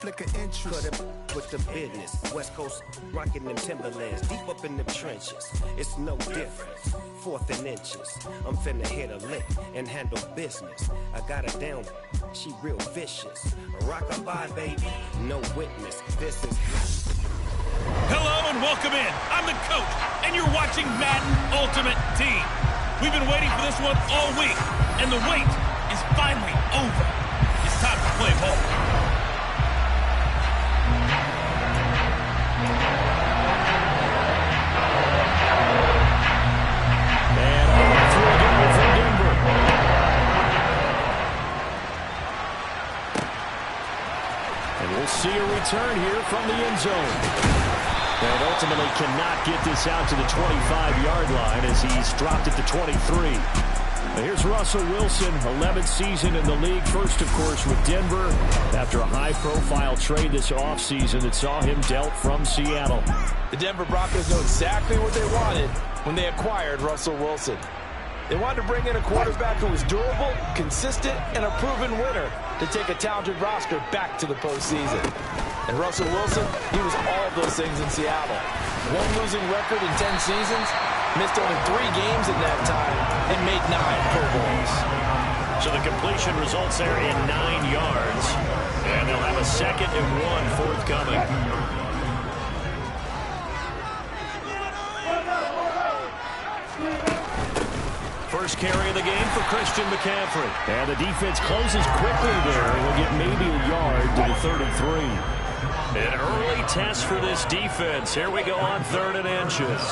Cut it with the business. West Coast rocking them Timberlands. Deep up in the trenches. It's no difference. 4th and inches. I'm finna hit a lick and handle business. I got her down. She real vicious. Rock-a-bye, baby. No witness. This is... Hello and welcome in. I'm the coach, and you're watching Madden Ultimate Team. We've been waiting for this one all week, and the wait is finally over. It's time to play ball. We'll see a return here from the end zone. And ultimately cannot get this out to the 25-yard line as he's dropped it to 23. Now here's Russell Wilson, 11th season in the league. First, of course, with Denver after a high-profile trade this offseason that saw him dealt from Seattle. The Denver Broncos know exactly what they wanted when they acquired Russell Wilson. They wanted to bring in a quarterback who was durable, consistent, and a proven winner to take a talented roster back to the postseason. And Russell Wilson, he was all of those things in Seattle. One losing record in 10 seasons, missed only 3 games in that time, and made 9 Pro Bowls. So the completion results there in 9 yards, and they'll have a 2nd and 1 forthcoming. First carry of the game for Christian McCaffrey. And the defense closes quickly there. He'll get maybe a yard to the 33. An early test for this defense. Here we go on 3rd and inches.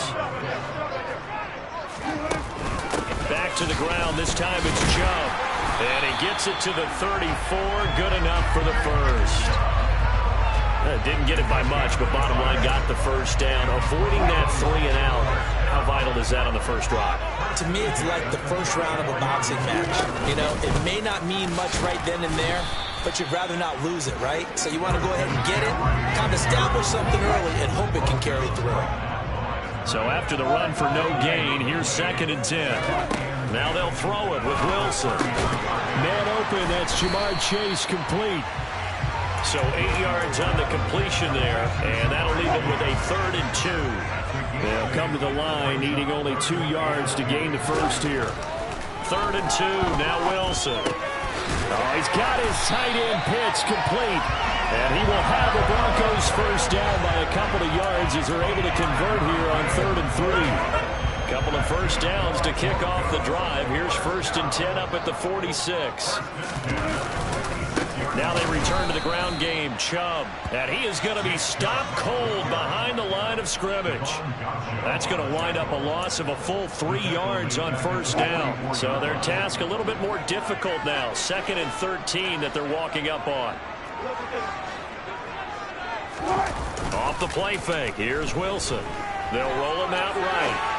Back to the ground. This time it's Chubb. And he gets it to the 34. Good enough for the first. Didn't get it by much, but bottom line got the first down. Avoiding that 3 and out. How vital is that on the first drive? To me, it's like the first round of a boxing match. You know, it may not mean much right then and there, but you'd rather not lose it, right? So you want to go ahead and get it, kind of establish something early, and hope it can carry through. So after the run for no gain, here's 2nd and 10. Now they'll throw it with Wilson. Man open, that's Jamar Chase complete. So 8 yards on the completion there, and that'll leave it with a 3rd and 2. They'll come to the line, needing only 2 yards to gain the first here. 3rd and 2, now Wilson. Oh, he's got his tight end pitch complete. And he will have the Broncos first down by a couple of yards as they're able to convert here on 3rd and 3. Couple of first downs to kick off the drive. Here's 1st and 10 up at the 46. Now they return to the ground game. Chubb. And he is going to be stopped cold behind the line of scrimmage. That's going to wind up a loss of a full 3 yards on first down. So their task a little bit more difficult now. 2nd and 13 that they're walking up on. Off the play fake. Here's Wilson. They'll roll him out right.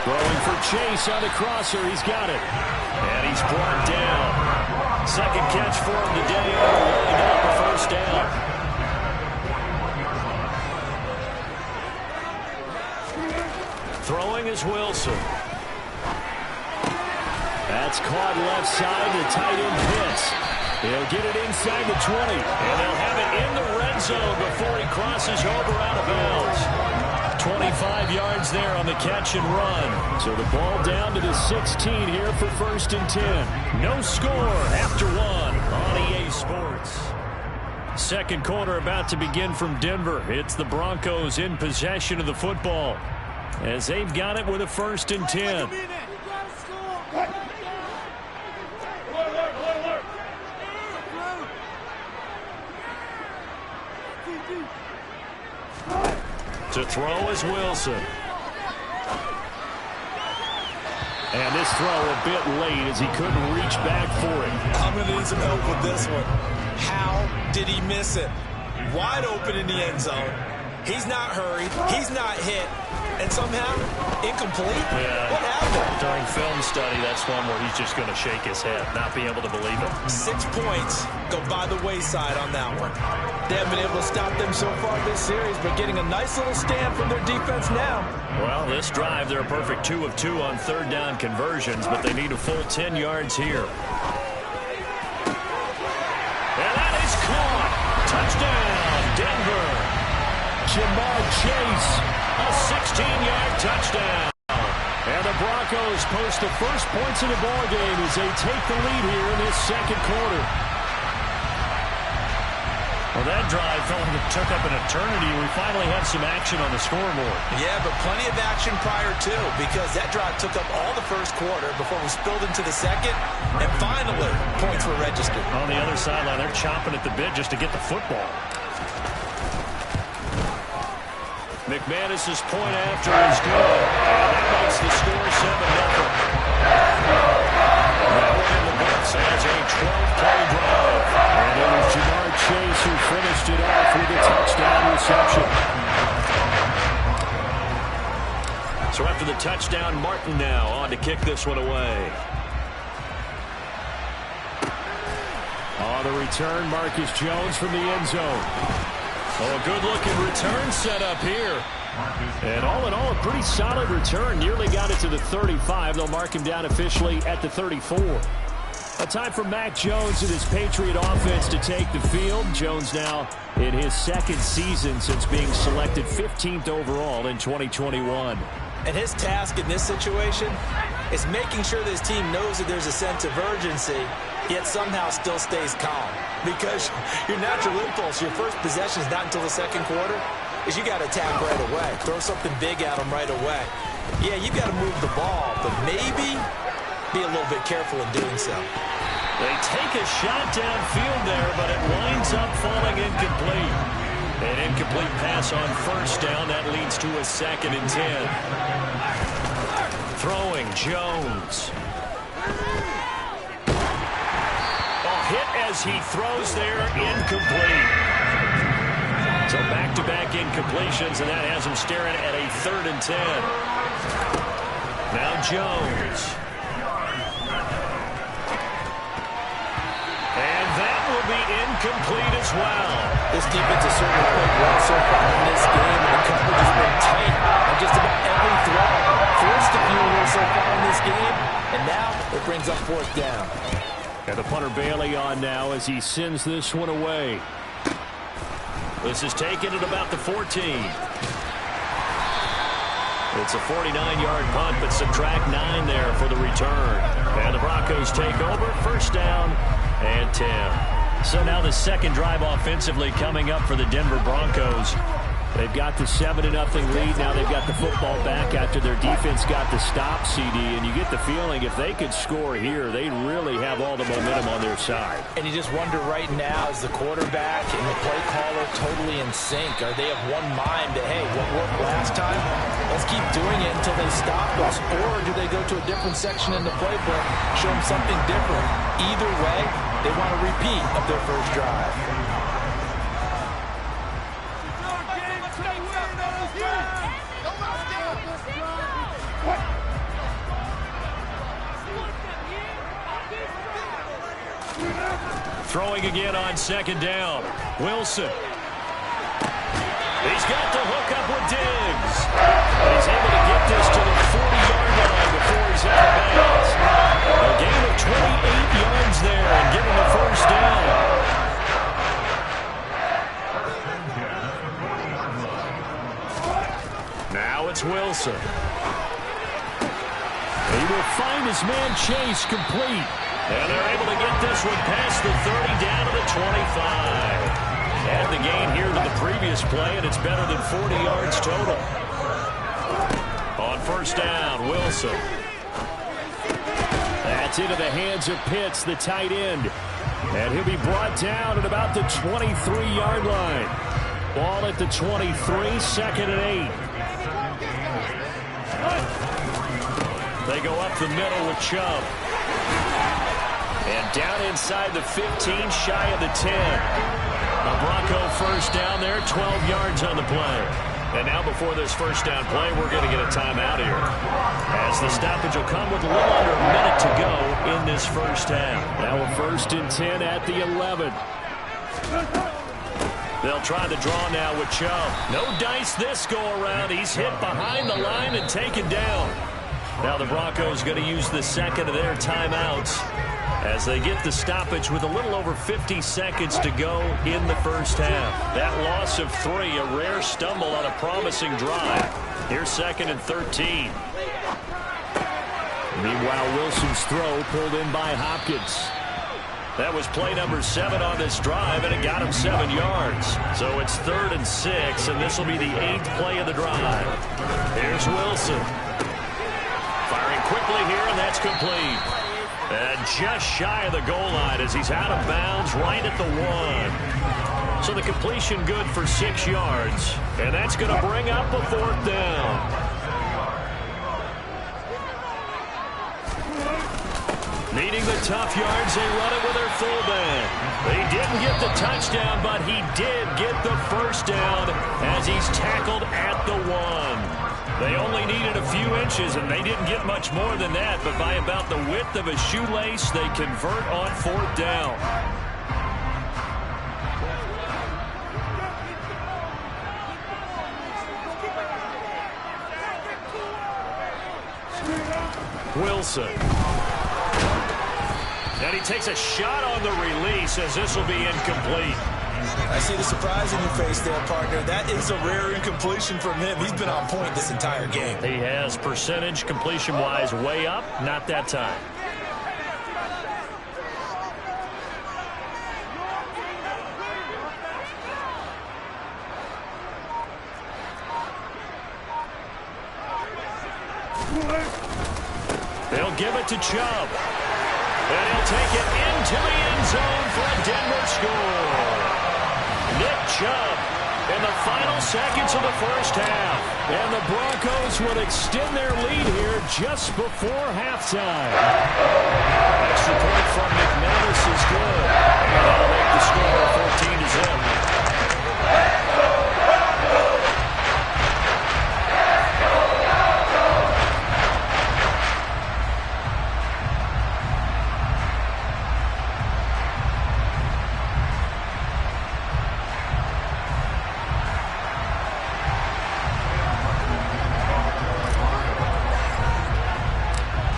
Throwing for Chase on the crosser. He's got it. And he's brought down. 2nd catch for him today. Rolling out the first down. Throwing is Wilson. That's caught left side. The tight end hits. He'll get it inside the 20. And they'll have it in the red zone before he crosses over out of bounds. 25 yards there on the catch and run. So the ball down to the 16 here for 1st and 10. No score after 1 on EA Sports. 2nd quarter about to begin from Denver. It's the Broncos in possession of the football as they've got it with a 1st and 10. To throw is Wilson. And this throw a bit late as he couldn't reach back for it. I'm going to need some help with this one. How did he miss it? Wide open in the end zone. He's not hurried. He's not hit. And somehow, incomplete? Yeah. What happened? During film study, that's one where he's just going to shake his head, not be able to believe it. 6 points go by the wayside on that one. They haven't been able to stop them so far this series, but getting a nice little stand from their defense now. Well, this drive, they're a perfect 2 of 2 on 3rd down conversions, but they need a full 10 yards here. And that is caught. Jamar Chase, a 16-yard touchdown. And the Broncos post the first points of the ballgame as they take the lead here in this second quarter. Well, that drive felt like it took up an eternity. We finally have some action on the scoreboard. Yeah, but plenty of action prior to, because that drive took up all the first quarter before we spilled into the second, and finally, points were registered. On the other sideline, they're chomping at the bit just to get the football. McManus's point after is good, and that makes the score 7-0. That one in the books as a 12-play drive. And it was Jamar Chase who finished it off with a touchdown reception. So after the touchdown, Martin now on to kick this one away. On the return, Marcus Jones from the end zone. Oh, a good-looking return set up here. And all in all, a pretty solid return. Nearly got it to the 35. They'll mark him down officially at the 34. A time for Mac Jones and his Patriot offense to take the field. Jones now in his second season since being selected 15th overall in 2021. And his task in this situation is making sure that his team knows that there's a sense of urgency, yet somehow still stays calm. Because your natural impulse, your first possession is not until the second quarter, is you got to attack right away. Throw something big at them right away. Yeah, you got to move the ball, but maybe be a little bit careful in doing so. They take a shot downfield there, but it winds up falling incomplete. An incomplete pass on first down. That leads to a 2nd and 10. Throwing Jones. Hit as he throws there, incomplete. So back-to-back incompletions, and that has him staring at a 3rd and 10. Now Jones. And that will be incomplete as well. This defense has certainly played well so far in this game, and the coverage has been tight on just about every throw. Forced a few here so far in this game, and now it brings up 4th down. And the punter Bailey on now as he sends this one away. This is taken at about the 14. It's a 49-yard punt, but subtract 9 there for the return. And the Broncos take over, 1st down and 10. So now the second drive offensively coming up for the Denver Broncos. They've got the 7-0 lead. Now they've got the football back after their defense got the stop, CD. And you get the feeling if they could score here, they really have all the momentum on their side. And you just wonder right now, is the quarterback and the play caller totally in sync? Are they of one mind that, hey, what worked last time, let's keep doing it until they stop us? Or do they go to a different section in the playbook, show them something different? Either way, they want a repeat of their first drive. Throwing again on 2nd down. Wilson. He's got the hook up with Diggs. And he's able to get this to the 40-yard line before he's out of bounds. A gain of 28 yards there and give him the 1st down. Now it's Wilson. He will find his man Chase complete. And they're able to get this one past the 30 down to the 25. Add the gain here to the previous play, and it's better than 40 yards total. On 1st down, Wilson. That's into the hands of Pitts, the tight end. And he'll be brought down at about the 23-yard line. Ball at the 23, 2nd and 8. They go up the middle with Chubb. And down inside the 15, shy of the 10. A Bronco 1st down there, 12 yards on the play. And now before this 1st down play, we're going to get a timeout here. As the stoppage will come with a little under a minute to go in this 1st half. Now a 1st and 10 at the 11. They'll try the draw now with Chubb. No dice this go around. He's hit behind the line and taken down. Now the Broncos going to use the 2nd of their timeouts. as they get the stoppage with a little over 50 seconds to go in the first half. That loss of 3, a rare stumble on a promising drive. Here's 2nd and 13. Meanwhile, Wilson's throw pulled in by Hopkins. That was play number 7 on this drive, and it got him 7 yards. So it's 3rd and 6, and this will be the 8th play of the drive. Here's Wilson. Firing quickly here, and that's complete. And just shy of the goal line as he's out of bounds right at the 1. So the completion good for 6 yards, and that's going to bring up a 4th down. Needing the tough yards, they run it with their fullback. They didn't get the touchdown, but he did get the first down as he's tackled at the 1. They only needed a few inches, and they didn't get much more than that, but by about the width of a shoelace, they convert on 4th down. Wilson. And he takes a shot on the release as this will be incomplete. I see the surprise in your face there, partner. That is a rare incompletion from him. He's been on point this entire game. He has percentage completion-wise way up. Not that time. They'll give it to Chubb. And he'll take it into the end zone for a Denver score. Nick Chubb in the final seconds of the first half. And the Broncos would extend their lead here just before halftime. Extra point from McManus is good. And that'll make the score 14-0.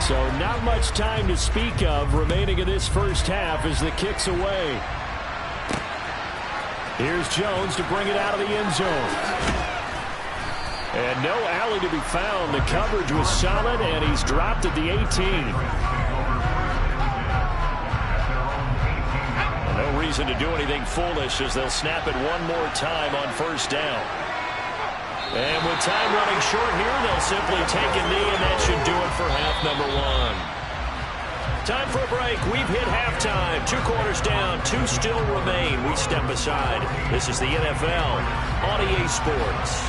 So not much time to speak of remaining in this first half as the kick's away. Here's Jones to bring it out of the end zone. And no alley to be found. The coverage was solid, and he's dropped at the 18. And no reason to do anything foolish as they'll snap it one more time on first down. And with time running short here, they'll simply take a knee, and that should do it for half number 1. Time for a break. We've hit halftime. 2 quarters down, 2 still remain. We step aside. This is the NFL on EA Sports.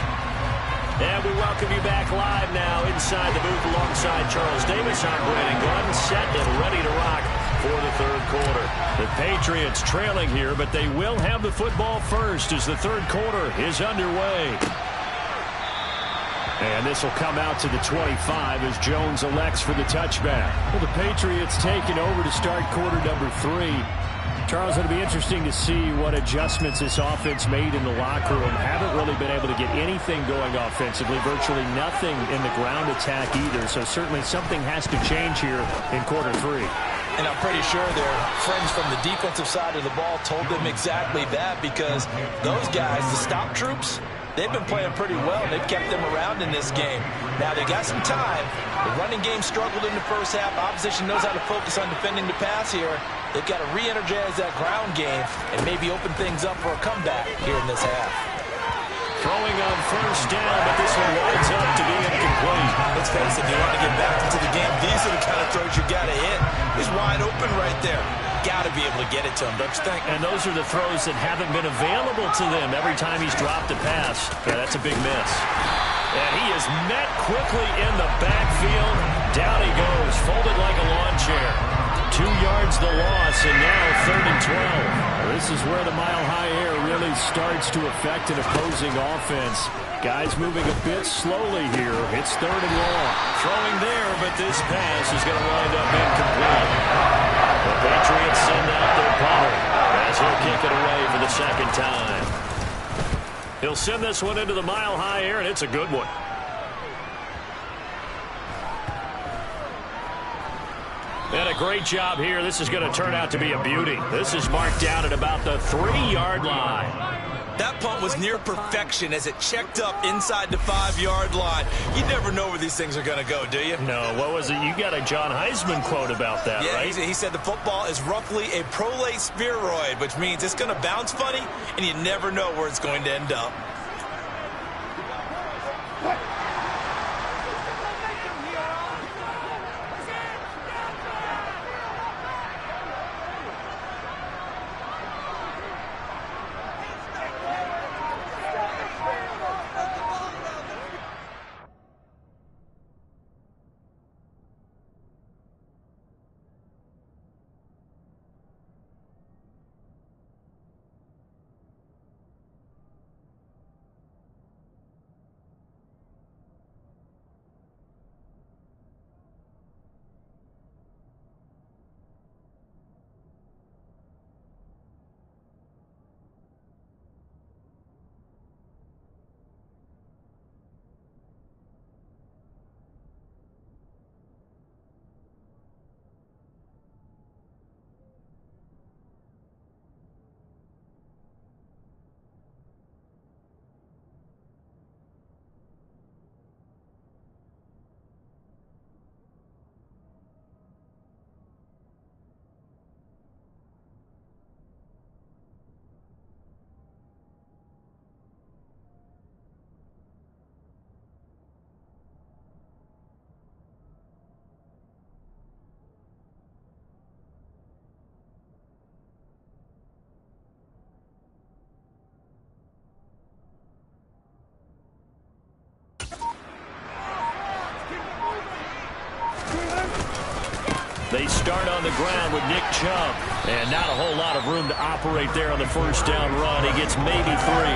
And we welcome you back live now inside the booth alongside Charles Davis. I'm Brandon Glenn, set and ready to rock for the 3rd quarter. The Patriots trailing here, but they will have the football first as the 3rd quarter is underway. And this will come out to the 25 as Jones elects for the touchback. Well, the Patriots taking over to start quarter number 3. Charles, it'll be interesting to see what adjustments this offense made in the locker room. Haven't really been able to get anything going offensively, virtually nothing in the ground attack either. So certainly something has to change here in quarter 3. And I'm pretty sure their friends from the defensive side of the ball told them exactly that, because those guys, the stop troops, they've been playing pretty well. They've kept them around in this game. Now, they got some time. The running game struggled in the first half. Opposition knows how to focus on defending the pass here. They've got to re-energize that ground game and maybe open things up for a comeback here in this half. Throwing on first down, but this one winds up to be incomplete. Let's face it, if you want to get back into the game, these are the kind of throws you got to hit. He's wide open right there. Got to be able to get it to him, don't you think? And those are the throws that haven't been available to them every time he's dropped a pass. Yeah, that's a big miss. And he is met quickly in the backfield. Down he goes, folded like a lawn chair. 2 yards the loss, and now 3rd and 12. This is where the mile-high air really starts to affect an opposing offense. Guys moving a bit slowly here. It's 3rd and long. Throwing there, but this pass is going to wind up incomplete. The Patriots send out their punter as he'll kick it away for the 2nd time. He'll send this one into the mile-high air, and it's a good one. And a great job here. This is going to turn out to be a beauty. This is marked down at about the 3-yard line. That punt was near perfection as it checked up inside the 5-yard line. You never know where these things are going to go, do you? No, what was it? You got a John Heisman quote about that, right? Yeah, he said the football is roughly a prolate spheroid, which means it's going to bounce funny, and you never know where it's going to end up. They start on the ground with Nick Chubb. And not a whole lot of room to operate there on the first down run. He gets maybe 3.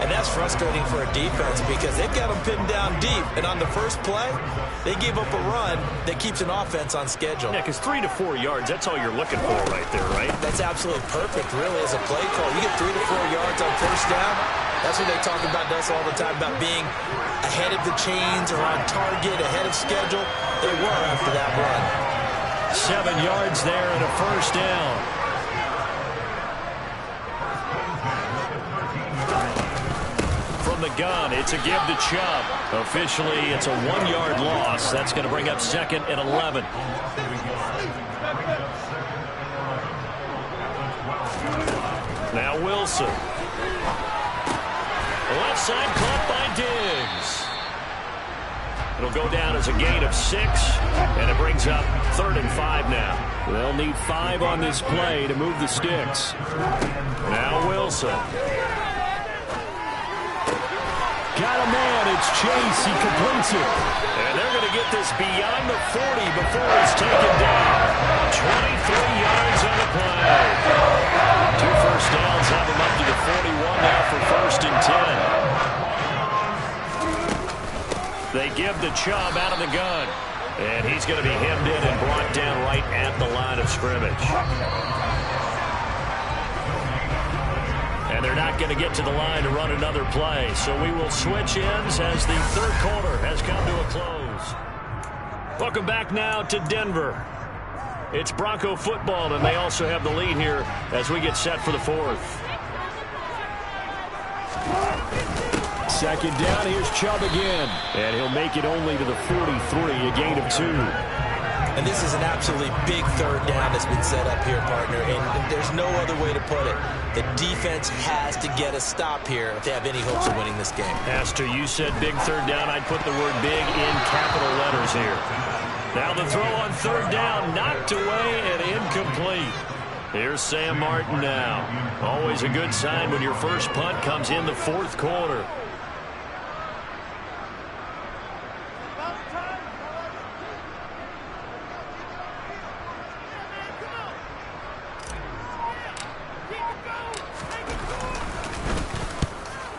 And that's frustrating for a defense because they've got them pinned down deep. And on the first play, they gave up a run that keeps an offense on schedule. Yeah, because 3 to 4 yards, that's all you're looking for right there, right? That's absolutely perfect, really, as a play call. You get 3 to 4 yards on first down. That's what they talk about us all the time, about being ahead of the chains or on target, ahead of schedule. They were after that run. 7 yards there and a first down. From the gun, it's a give to Chubb. Officially, it's a 1-yard loss. That's going to bring up 2nd and 11. Now Wilson. Left side caught by Diggs. It'll go down as a gain of 6, and it brings up 3rd and 5 now. They'll need 5 on this play to move the sticks. Now Wilson. Got a man. It's Chase. He completes it. And they're going to get this beyond the 40 before it's taken down. 23 yards on the play. 2 first downs have him up to the 41 now for 1st and 10. They give the Chubb out of the gun. And he's going to be hemmed in and brought down right at the line of scrimmage. And they're not going to get to the line to run another play. So we will switch ends as the 3rd quarter has come to a close. Welcome back now to Denver. It's Bronco football, and they also have the lead here as we get set for the 4th. 2nd down, here's Chubb again. And he'll make it only to the 43, a gain of 2. And this is an absolutely big 3rd down that's been set up here, partner. And there's no other way to put it. The defense has to get a stop here if they have any hopes of winning this game. Pastor, you said big 3rd down. I'd put the word big in capital letters here. Now the throw on 3rd down, knocked away and incomplete. Here's Sam Martin now. Always a good sign when your first punt comes in the 4th quarter.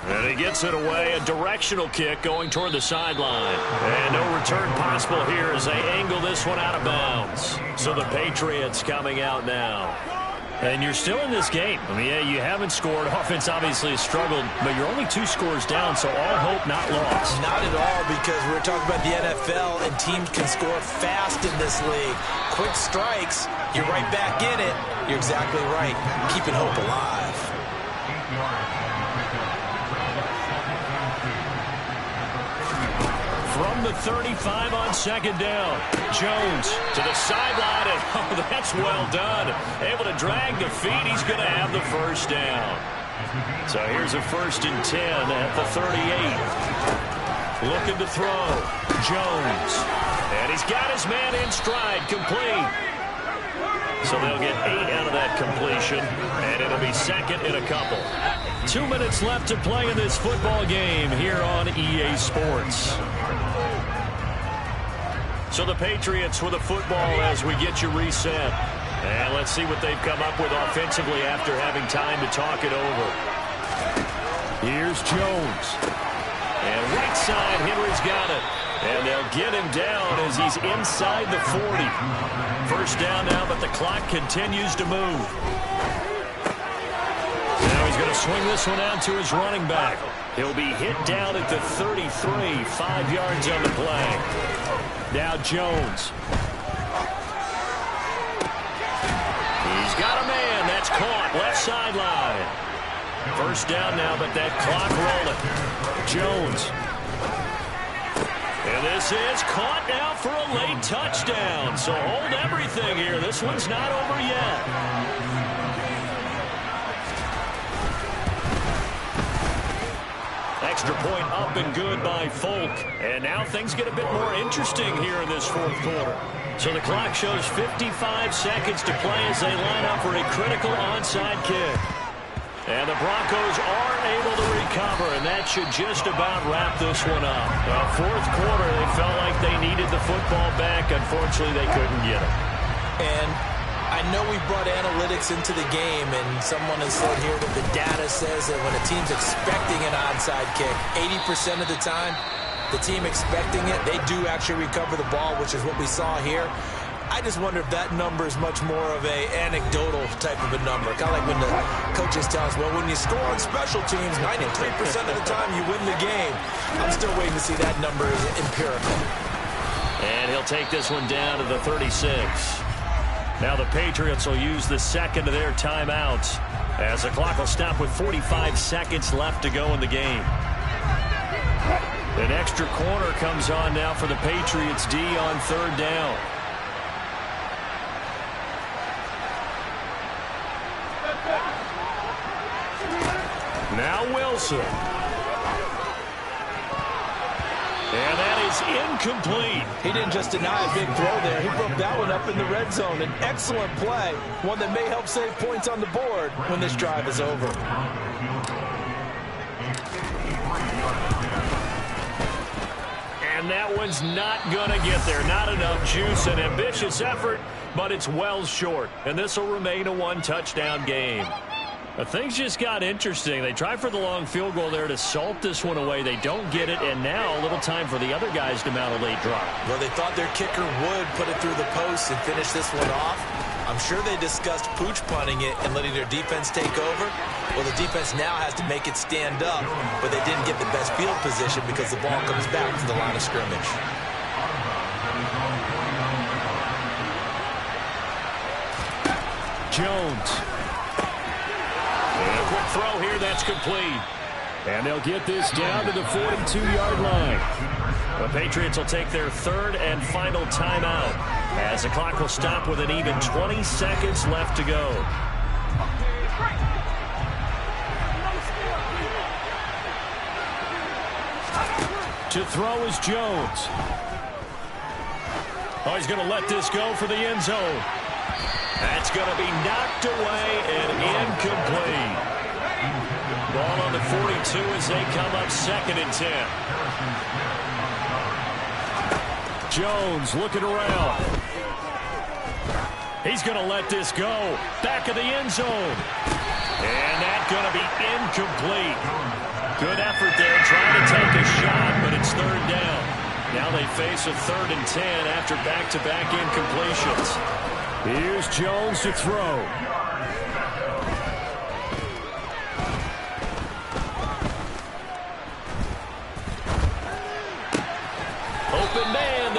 And he gets it away, a directional kick going toward the sideline. And no return possible here as they angle this one out of bounds. So the Patriots coming out now. And you're still in this game. I mean, yeah, you haven't scored. Offense obviously has struggled, but you're only 2 scores down, so all hope not lost. Not at all, because we're talking about the NFL, and teams can score fast in this league. Quick strikes, you're right back in it. You're exactly right. Keeping hope alive. From the 35 on second down. Jones to the sideline, and oh, that's well done. Able to drag the feet. He's going to have the first down. So here's a 1st and 10 at the 38. Looking to throw. Jones. And he's got his man in stride. Complete. So they'll get 8 out of that completion, and it'll be second in a couple. 2 minutes left to play in this football game here on EA Sports. So the Patriots with a football as we get you reset. And let's see what they've come up with offensively after having time to talk it over. Here's Jones. And right side, Henry's got it. And they'll get him down as he's inside the 40. First down now, but the clock continues to move. Now he's going to swing this one out to his running back. He'll be hit down at the 33, 5 yards on the play. Now Jones. He's got a man. That's caught. Left sideline. First down now, but that clock rolling. Jones. And this is caught now for a late touchdown. So hold everything here. This one's not over yet. Extra point up and good by Folk. And now things get a bit more interesting here in this 4th quarter. So the clock shows 55 seconds to play as they line up for a critical onside kick. And the Broncos are able to recover, and that should just about wrap this one up. Well, 4th quarter, they felt like they needed the football back. Unfortunately, they couldn't get it. And I know we brought analytics into the game, and someone has said here that the data says that when a team's expecting an onside kick, 80% of the time, the team expecting it, they do actually recover the ball, which is what we saw here. I just wonder if that number is much more of a anecdotal type of a number. Kind of like when the coaches tell us, well, when you score on special teams, 93% of the time you win the game. I'm still waiting to see that number is empirical. And he'll take this one down to the 36. Now the Patriots will use the second of their timeouts as the clock will stop with 45 seconds left to go in the game. An extra corner comes on now for the Patriots D on 3rd down. Now Wilson. And that is incomplete. He didn't just deny a big throw there. He broke that one up in the red zone. An excellent play. One that may help save points on the board when this drive is over. And that one's not going to get there. Not enough juice. An ambitious effort, but it's well short. And this will remain a 1-touchdown game. But things just got interesting. They tried for the long field goal there to salt this one away. They don't get it, and now a little time for the other guys to mount a late drop. Well, they thought their kicker would put it through the post and finish this one off. I'm sure they discussed pooch punting it and letting their defense take over. Well, the defense now has to make it stand up, but they didn't get the best field position because the ball comes back to the line of scrimmage. Jones. And a quick throw here, that's complete. And they'll get this down to the 42-yard line. The Patriots will take their 3rd and final timeout as the clock will stop with an even 20 seconds left to go. To throw is Jones. Oh, he's going to let this go for the end zone. That's going to be knocked away and incomplete. Ball on the 42 as they come up 2nd and 10. Jones looking around. He's going to let this go. Back of the end zone. And that's going to be incomplete. Good effort there trying to take a shot, but it's 3rd down. Now they face a 3rd and 10 after back-to-back incompletions. Here's Jones to throw.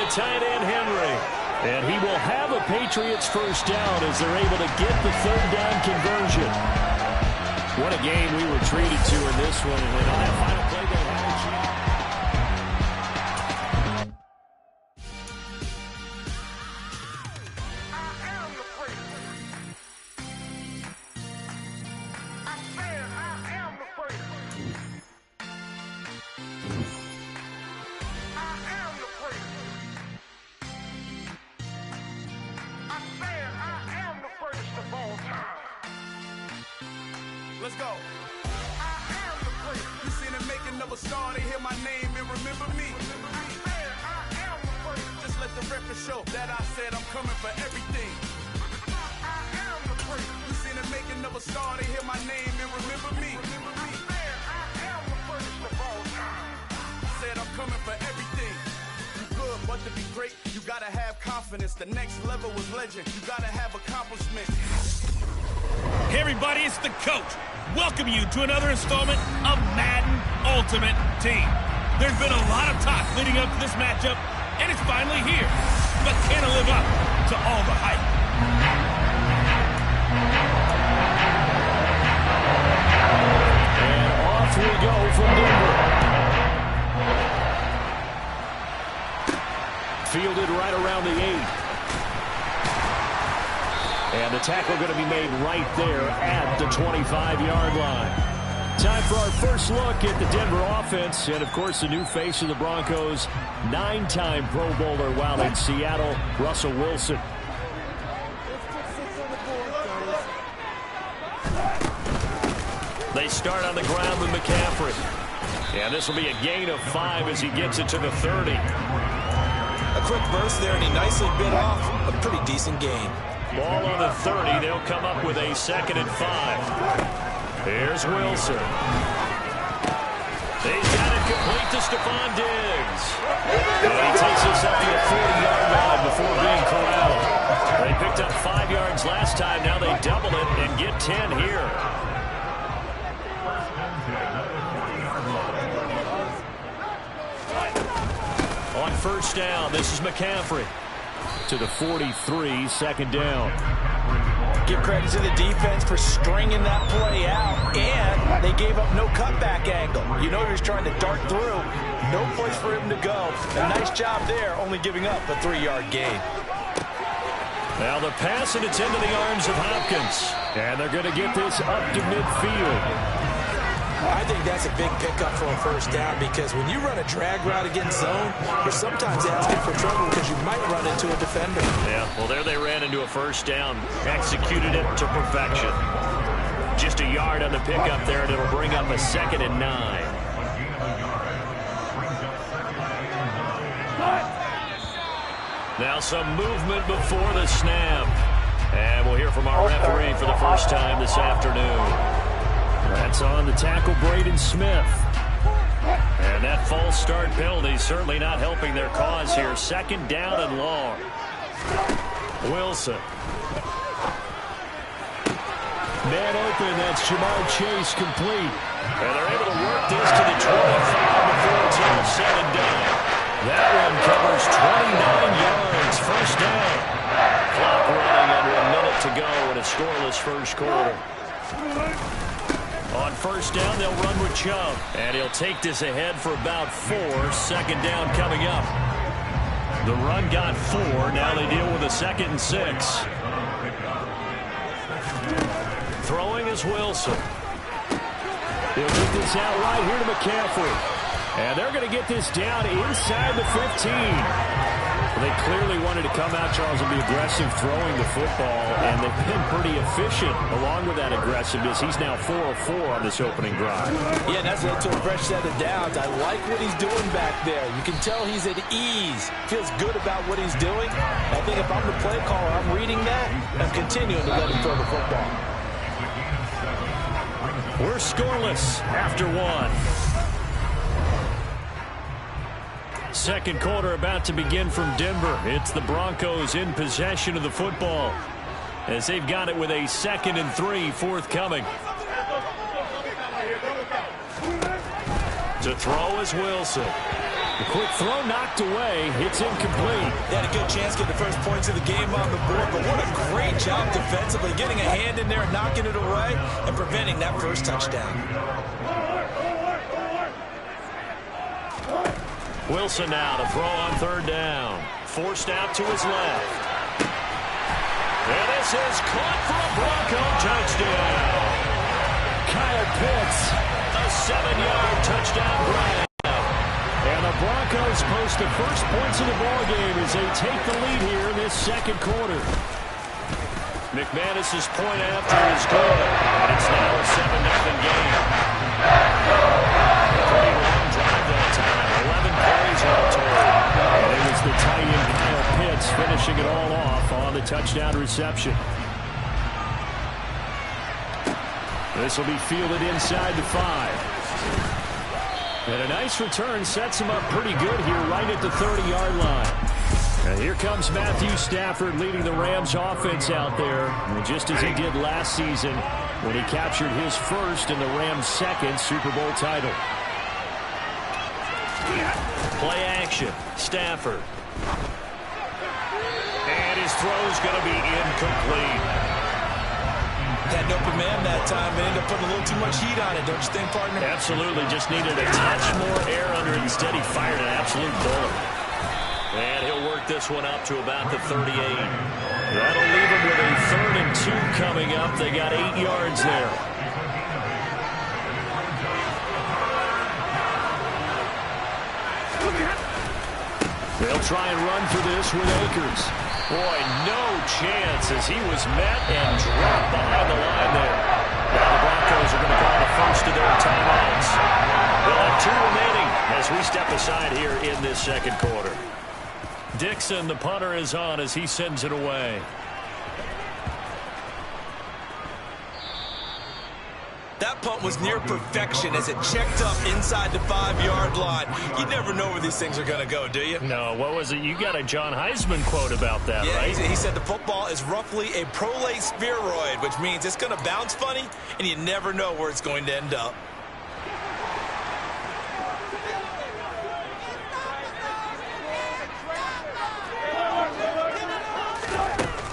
the tight end, Henry. And he will have a Patriots first down as they're able to get the third down conversion. What a game we were treated to in this one. And on that final play, they had a chance. Let's go. I am the great. You seen it making of a star, they hear my name and remember me. I am the great. Just let the record show that I said I'm coming for everything. I am the great. You seen it making of a star, they hear my name and remember me. I am the greatest of all time. Said I'm coming for everything. You good, but to be great, you gotta have confidence. The next level was legend. You gotta have accomplishment. Hey everybody, it's the coach. Welcome you to another installment of Madden Ultimate Team. There's been a lot of talk leading up to this matchup, and it's finally here. But can it live up to all the hype? And off we go from Denver. Fielded right around the 8. And the tackle going to be made right there at the 25-yard line. Time for our first look at the Denver offense. And, of course, the new face of the Broncos, 9-time Pro Bowler while in Seattle, Russell Wilson. They start on the ground with McCaffrey. And this will be a gain of 5 as he gets it to the 30. A quick burst there, and he nicely bit off a pretty decent gain. Ball on the 30. They'll come up with a 2nd and 5. Here's Wilson. He's got it complete to Stephon Diggs. And he takes us up to the 40-yard line before being corralled. They picked up 5 yards last time. Now they double it and get 10 here. On first down, this is McCaffrey. To the 43, 2nd down. Give credit to the defense for stringing that play out, and they gave up no cutback angle. You know he was trying to dart through. No place for him to go. A nice job there, only giving up a 3-yard gain. Now the pass, and it's into the arms of Hopkins. And they're going to get this up to midfield. I think that's a big pickup for a first down because when you run a drag route against zone, you're sometimes asking for trouble because you might run into a defender. Yeah, well, there they ran into a first down. Executed it to perfection. Just a yard on the pickup there, and it'll bring up a 2nd and 9. Now some movement before the snap. And we'll hear from our referee for the first time this afternoon. That's on the tackle, Braden Smith. And that false start penalty certainly not helping their cause here. 2nd down and long. Wilson. Man open, that's Jamar Chase complete. And they're able to work this to the 25 before it's all said and done. That one covers 29 yards. First down. Clock running under a minute to go in a scoreless first quarter. On first down, they'll run with Chubb. And he'll take this ahead for about 4. 2nd down coming up. The run got 4. Now they deal with a 2nd and 6. Throwing is Wilson. He'll get this out right here to McCaffrey. And they're going to get this down inside the 15. They clearly wanted to come out, Charles, and be aggressive throwing the football, and they've been pretty efficient along with that aggressiveness. He's now 4 of 4 on this opening drive. Yeah, and that's led to a fresh set of downs. I like what he's doing back there. You can tell he's at ease. Feels good about what he's doing. I think if I'm the play caller, I'm reading that and continuing to let him throw the football. We're scoreless after 1. Second quarter about to begin from Denver. It's the Broncos in possession of the football as they've got it with a 2nd and 3 forthcoming. To throw is Wilson. The quick throw knocked away. It's incomplete. They had a good chance to get the first points of the game on the board, but what a great job defensively, getting a hand in there and knocking it away and preventing that first touchdown. Wilson now to throw on third down. Forced out to his left. And this is caught for a Bronco touchdown. Kyle Pitts, a 7-yard touchdown grab. And the Broncos post the first points of the ballgame as they take the lead here in this second quarter. McManus's point after is good, and it's now a 7-0 game. Pretty long drive that time, 11 plays all told. And it was the tight end Kyle Pitts finishing it all off on the touchdown reception. This will be fielded inside the 5. And a nice return sets him up pretty good here right at the 30-yard line. And here comes Matthew Stafford leading the Rams offense out there, just as he did last season when he captured his first and the Rams' second Super Bowl title. Play action, Stafford. And his throw's going to be incomplete. Had an open man that time, but ended up putting a little too much heat on it, don't you think, partner? Absolutely. Just needed a touch more air under it. Instead, he fired an absolute bullet. And he'll work this one up to about the 38. That'll leave him with a 3rd and 2 coming up. They got 8 yards there. They'll try and run for this with Akers. Boy, no chance as he was met and dropped behind the line there. Now the Broncos are going to call the first of their timeouts. They'll have 2 remaining as we step aside here in this second quarter. Dixon, the punter, is on as he sends it away. That punt was near perfection as it checked up inside the 5-yard line. You never know where these things are going to go, do you? No, what was it? You got a John Heisman quote about that, yeah, right? He said the football is roughly a prolate spheroid, which means it's going to bounce funny, and you never know where it's going to end up.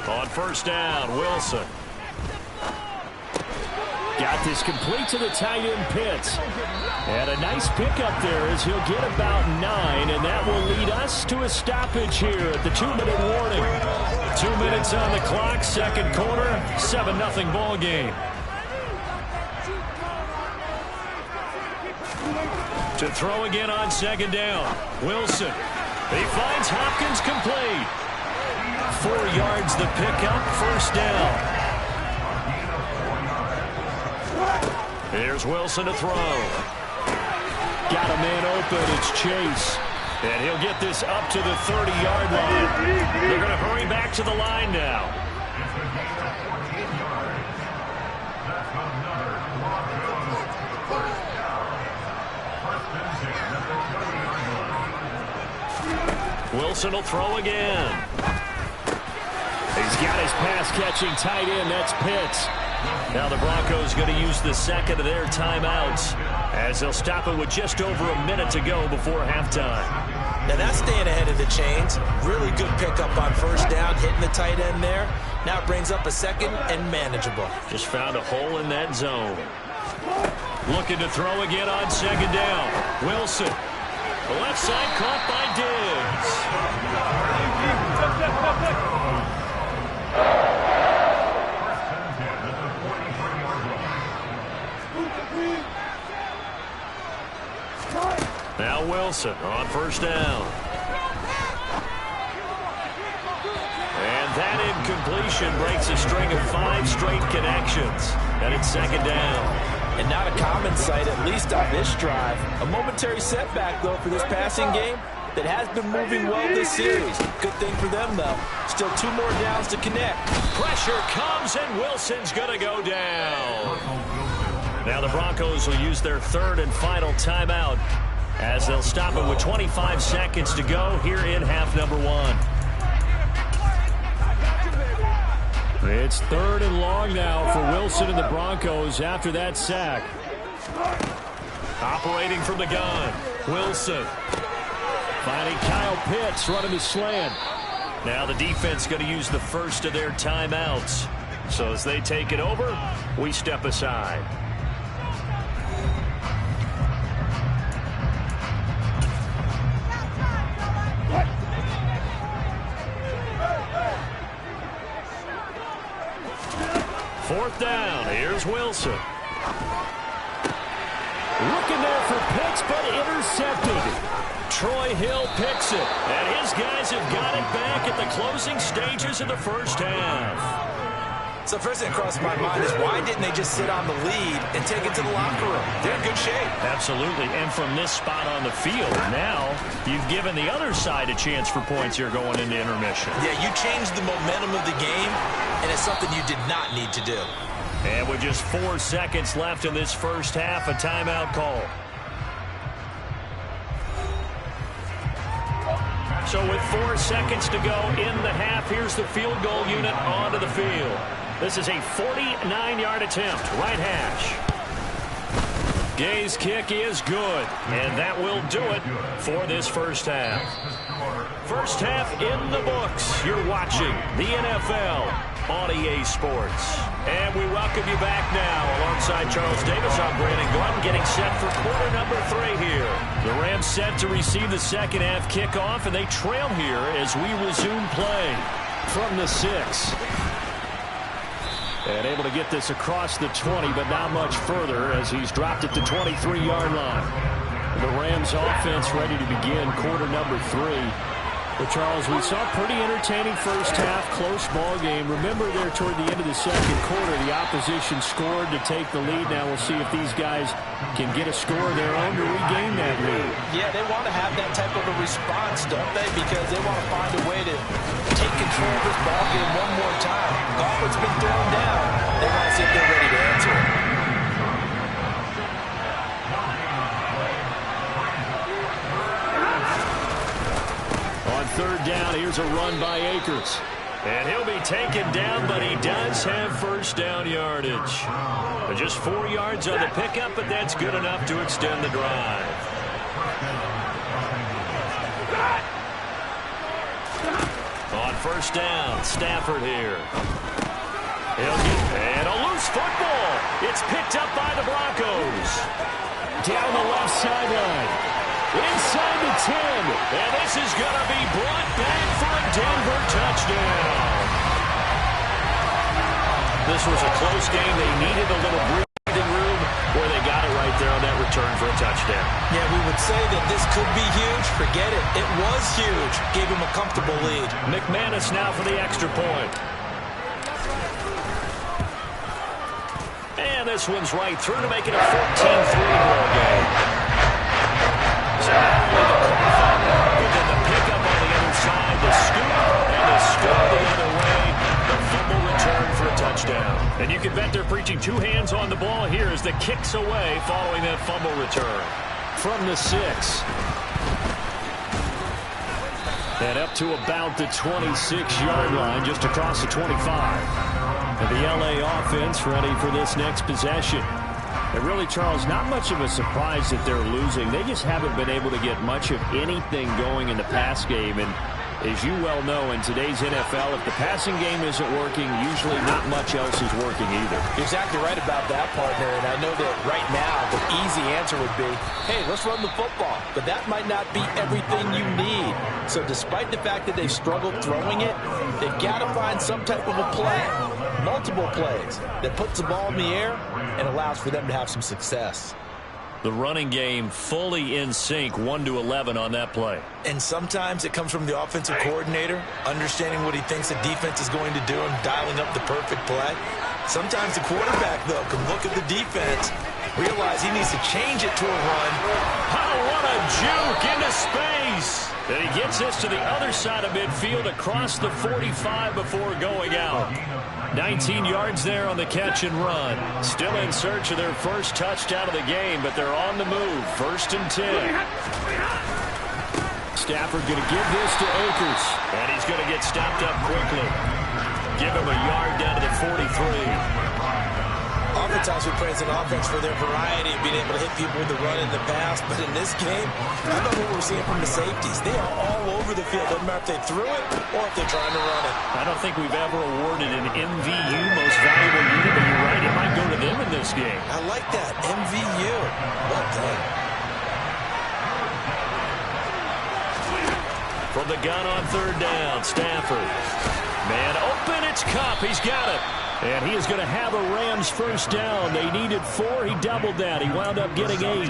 On first down, Wilson. Got this complete to the tight end Pitts. And a nice pickup there as he'll get about 9, and that will lead us to a stoppage here at the 2-minute warning. 2 minutes on the clock, second quarter, 7-0 ball game. To throw again on second down, Wilson. He finds Hopkins complete. 4 yards the pickup, first down. Here's Wilson to throw. Got a man open. It's Chase. And he'll get this up to the 30-yard line. They're going to hurry back to the line now. Wilson will throw again. He's got his pass-catching tight end. That's Pitts. Now the Broncos going to use the second of their timeouts as they'll stop it with just over a minute to go before halftime. Now that's staying ahead of the chains. Really good pickup on first down, hitting the tight end there. Now it brings up a second and manageable. Just found a hole in that zone. Looking to throw again on second down. Wilson. The left side caught by Diggs. Now Wilson on first down. And that incompletion breaks a string of 5 straight connections. And it's second down. And not a common sight, at least on this drive. A momentary setback, though, for this passing game that has been moving well this series. Good thing for them, though. Still 2 more downs to connect. Pressure comes, and Wilson's going to go down. Now the Broncos will use their 3rd and final timeout as they'll stop it with 25 seconds to go here in half number 1. It's 3rd and long now for Wilson and the Broncos after that sack. Operating from the gun, Wilson. Finding Kyle Pitts running the slant. Now the defense going to use the first of their timeouts. So as they take it over, we step aside. Fourth down. Here's Wilson. Looking there for Pitts, but intercepted. Troy Hill picks it, and his guys have got it back at the closing stages of the first half. So first thing that crossed my mind is why didn't they just sit on the lead and take it to the locker room? They're in good shape. Absolutely, and from this spot on the field, now you've given the other side a chance for points here going into intermission. Yeah, you changed the momentum of the game, and it's something you did not need to do. And with just 4 seconds left in this first half, a timeout call. So with 4 seconds to go in the half, here's the field goal unit onto the field. This is a 49-yard attempt, right hash. Gay's kick is good, and that will do it for this first half. First half in the books. You're watching the NFL on EA Sports. And we welcome you back now. Alongside Charles Davis, I'm Brandon Gordon, getting set for quarter number 3 here. The Rams set to receive the second half kickoff, and they trail here as we resume play from the 6. And able to get this across the 20, but not much further as he's dropped it to 23-yard line. The Rams offense ready to begin quarter number 3. But Charles, we saw a pretty entertaining first half, close ball game. Remember there toward the end of the second quarter, the opposition scored to take the lead. Now we'll see if these guys can get a score of their own to regain that lead. Yeah, they want to have that type of a response, don't they? Because they want to find a way to take control of this ball game one more time. Gauntlet's been thrown down. They want to see if they're ready to answer it. Third down, here's a run by Akers. And he'll be taken down, but he does have first down yardage. Just 4 yards on the pickup, but that's good enough to extend the drive. On first down, Stafford here. And a loose football. It's picked up by the Broncos. Down the left sideline. Inside the 10, and this is going to be brought back for a Denver touchdown. This was a close game. They needed a little breathing room where they got it right there on that return for a touchdown. Yeah, we would say that this could be huge. Forget it. It was huge. Gave him a comfortable lead. McManus now for the extra point. And this one's right through to make it a 14-3 ball game. So not only the call, but then the pickup on the other side, the scoop, and the scoop the other way, the fumble return for a touchdown. And you can bet they're preaching 2 hands on the ball here as the kick's away following that fumble return. From the 6. And up to about the 26-yard line, just across the 25. And the LA offense ready for this next possession. And really, Charles, not much of a surprise that they're losing. They just haven't been able to get much of anything going in the pass game. And as you well know, in today's NFL, if the passing game isn't working, usually not much else is working either. You're exactly right about that, partner. And I know that right now the easy answer would be, hey, let's run the football. But that might not be everything you need. So despite the fact that they've struggled throwing it, they've got to find some type of a play, multiple plays, that puts the ball in the air and allows for them to have some success. The running game fully in sync, 1-11 on that play. And sometimes it comes from the offensive coordinator, understanding what he thinks the defense is going to do and dialing up the perfect play. Sometimes the quarterback, though, can look at the defense, realize he needs to change it to a run. Oh, what a juke into space. And he gets this to the other side of midfield across the 45 before going out. 19 yards there on the catch and run. Still in search of their first touchdown of the game, but they're on the move. 1st and 10. Stafford going to give this to Akers. And he's going to get stopped up quickly. Give him a yard down to the 43. many times we praise an offense for their variety of being able to hit people with the run and the pass, but in this game, how about what we're seeing from the safeties? They are all over the field. Doesn't matter if they threw it or if they're trying to run it. I don't think we've ever awarded an MVU, most valuable unit, but you're right, it might go to them in this game. I like that, MVU. Well done. From the gun on third down, Stafford. Man open, it's Kupp. He's got it. And he is going to have a Rams first down. They needed 4. He doubled that. He wound up getting 8.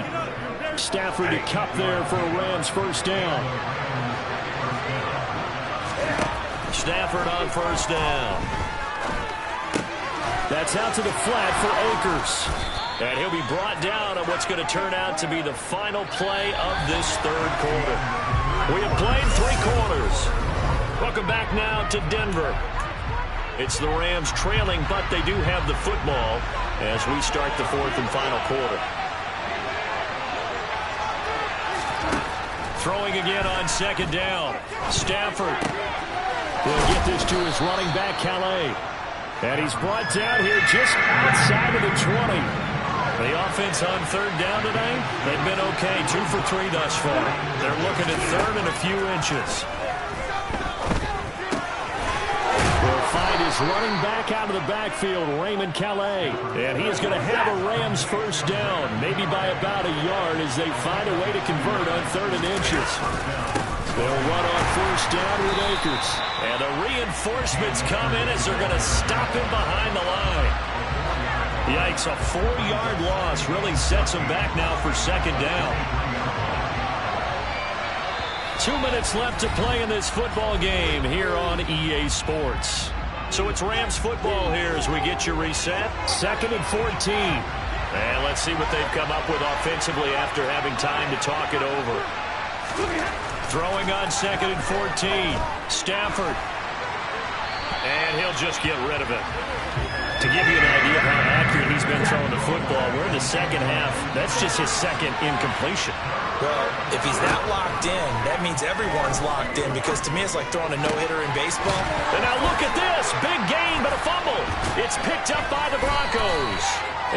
Stafford to Kupp there for a Rams first down. Stafford on first down. That's out to the flat for Akers. And he'll be brought down on what's going to turn out to be the final play of this third quarter. We have played 3 quarters. Welcome back now to Denver. It's the Rams trailing, but they do have the football as we start the 4th and final quarter. Throwing again on second down. Stafford will get this to his running back, Calais. And he's brought down here just outside of the 20. The offense on third down today, they've been okay. 2 for 3 thus far. They're looking at third and a few inches. We'll find his running back out of the backfield, Raymond Calais. And he is going to have a Rams first down, maybe by about a yard as they find a way to convert on third and inches. They'll run on first down with Akers. And the reinforcements come in as they're going to stop him behind the line. Yikes, a 4-yard loss really sets him back now for second down. 2 minutes left to play in this football game here on EA Sports. So it's Rams football here as we get you reset. 2nd and 14. And let's see what they've come up with offensively after having time to talk it over. Throwing on 2nd and 14. Stafford. And he'll just get rid of it. To give you an idea of how accurate he's been throwing the football, we're in the second half. That's just his second incompletion. Well, if he's that locked in, that means everyone's locked in, because to me it's like throwing a no-hitter in baseball. And now look at this. Big gain, but a fumble. It's picked up by the Broncos.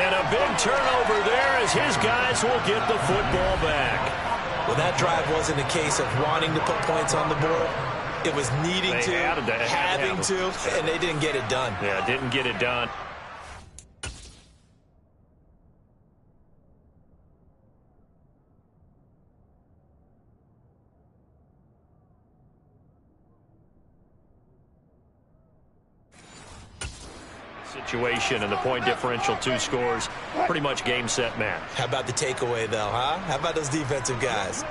And a big turnover there as his guys will get the football back. Well, that drive wasn't a case of wanting to put points on the board. It was needing to, having to, and they didn't get it done. Yeah, didn't get it done. Situation and the point differential, 2 scores, pretty much game, set, match. How about the takeaway, though, huh? How about those defensive guys?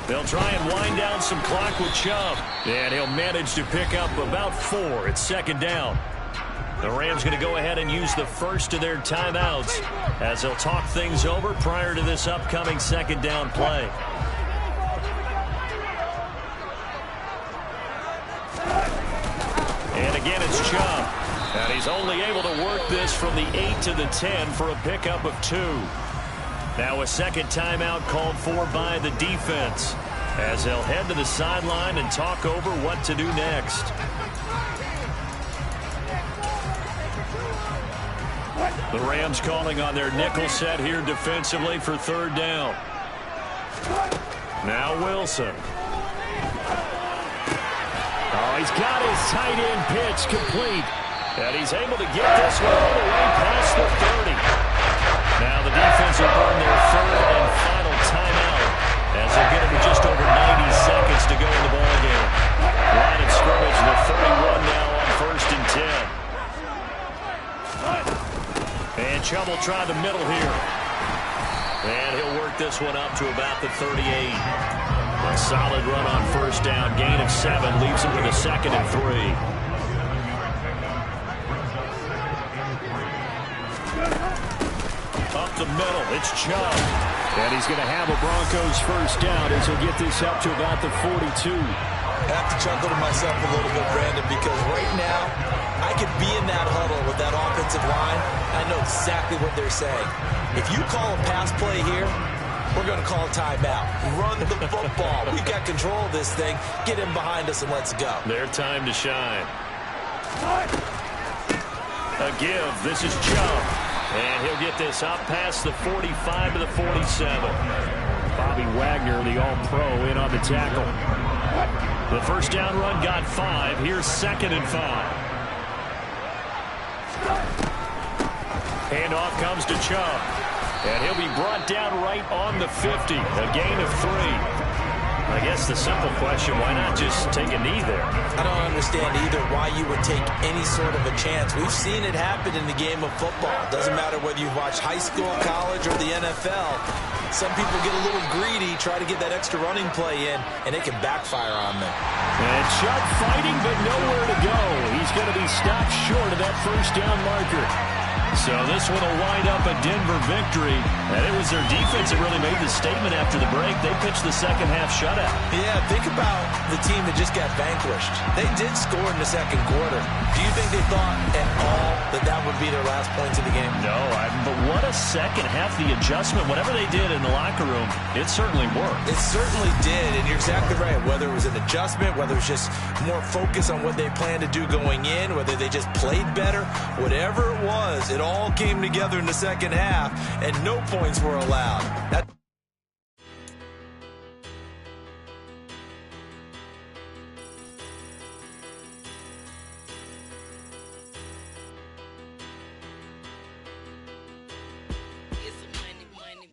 They'll try and wind down some clock with Chubb. And he'll manage to pick up about 4. It's second down. The Rams going to go ahead and use the first of their timeouts as they'll talk things over prior to this upcoming second down play. And again, it's Chubb. And he's only able to work this from the 8 to the 10 for a pickup of 2. Now a second timeout called for by the defense as they'll head to the sideline and talk over what to do next. The Rams calling on their nickel set here defensively for third down. Now Wilson. Oh, he's got his tight end pitch complete. And he's able to get this one all the way past the 30. Now the defense will burn their third and final timeout as they'll get it with just over 90 seconds to go in the ballgame. Line of scrimmage, the 31 now on 1st and 10. And Chubb will try the middle here. And he'll work this one up to about the 38. A solid run on first down. Gain of 7 leaves him with a 2nd and 3. Up the middle, it's Chubb. And he's going to have a Broncos first down as he'll get this up to about the 42. I have to chuckle to myself a little bit, Brandon, because right now I could be in that huddle with that offensive line. I know exactly what they're saying. If you call a pass play here, we're going to call a timeout. Run the football. We've got control of this thing. Get him behind us and let's go. Their time to shine. A give. This is Chubb. And he'll get this up past the 45 to the 47. Bobby Wagner, the All-Pro, in on the tackle. The first down run got 5. Here's 2nd and 5. Handoff comes to Chubb. And he'll be brought down right on the 50. A gain of 3. I guess the simple question, why not just take a knee there? I don't understand either why you would take any sort of a chance. We've seen it happen in the game of football. It doesn't matter whether you've watched high school, college, or the NFL. Some people get a little greedy, try to get that extra running play in, and it can backfire on them. And Chubb fighting, but nowhere to go. He's going to be stopped short of that first down marker. So this one will wind up a Denver victory. And it was their defense that really made the statement after the break. They pitched the second half shutout. Yeah, think about the team that just got vanquished. They did score in the second quarter. Do you think they thought at all that that would be their last points of the game? No, but what a second half. The adjustment, whatever they did in the locker room, it certainly worked. It certainly did, and you're exactly right. Whether it was an adjustment, whether it was just more focus on what they planned to do going in, whether they just played better, whatever it was, it all came together in the second half, and no points were allowed.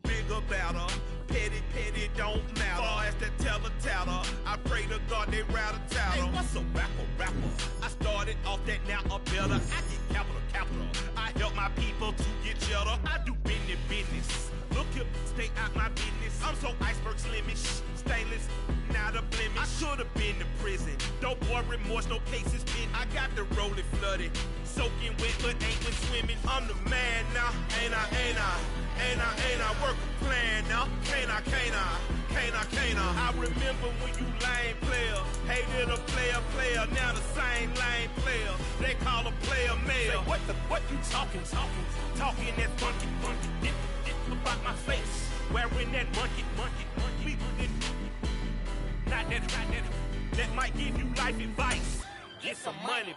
Bigger, better, petty, don't matter. Far as the teller, I pray to God they rattle tattle. Hey, what's a rapper? I started off that, now I'm better. I get capital. I help my people to get cheddar. I do business. Look here, stay out my business. I'm so iceberg slimish, stainless, not a blemish. I should have been to prison. Don't boy remorse, no cases pinned. I got the rolling flooded, soaking wet, but ain't been swimming. I'm the man now, ain't I? Work a plan now, can't I? I remember when you lame player, hated a player, now the same lame player. They call a player mayor. What you talking that funky, about my face, wearing that monkey. Not that might give you life advice. Get some money.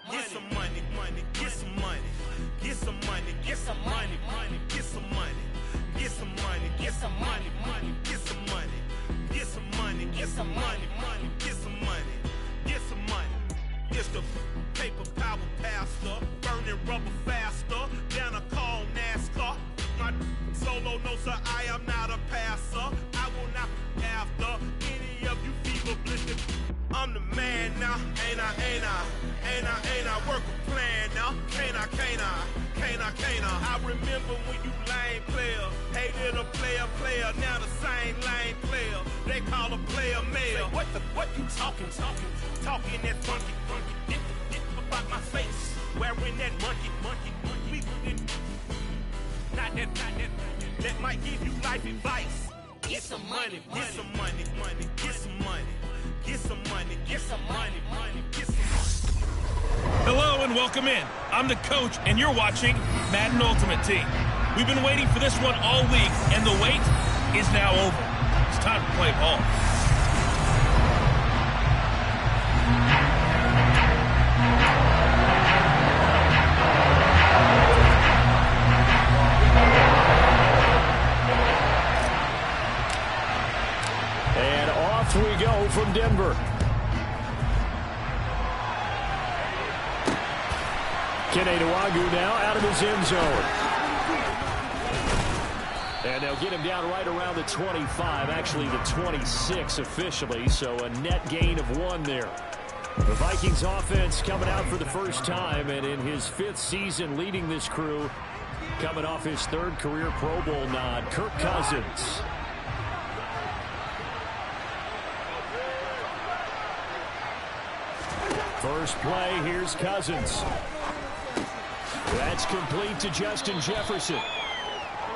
It's the paper power pastor, burning rubber faster than a call NASCAR. My solo, no sir, I am not a passer. I will not be after any of you fever blistered. I'm the man now, ain't I? Work a plan now, can't I? I remember when you lame player, hated a player, now the same lame player. They call a player mayor. What you talking that funky, about my face, wearing that monkey. Not that might give you life advice. Get some money. Hello and welcome in. I'm the coach, and you're watching Madden Ultimate Team. We've been waiting for this one all week, and the wait is now over. It's time to play ball. And off we go from Denver. Kene Nwangwu now out of his end zone. And they'll get him down right around the 25, actually the 26 officially, so a net gain of 1 there. The Vikings offense coming out for the first time, and in his 5th season leading this crew, coming off his 3rd career Pro Bowl nod, Kirk Cousins. First play, here's Cousins. That's complete to Justin Jefferson.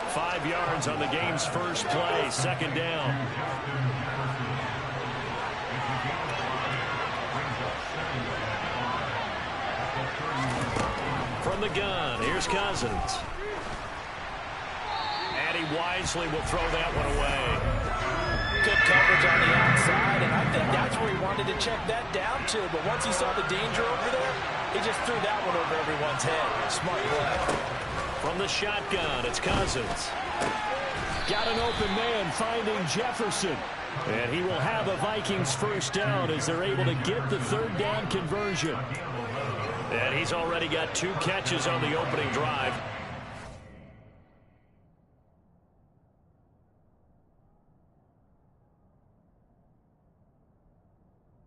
5 yards on the game's first play, 2nd down. From the gun, here's Cousins. And he wisely will throw that one away. Good coverage on the outside, and I think that's where he wanted to check that down to. But once he saw the danger over there, He just threw that one over everyone's head. Smart play. From the shotgun, it's Cousins. Got an open man finding Jefferson. And he will have a Vikings first down as they're able to get the third down conversion. And he's already got 2 catches on the opening drive.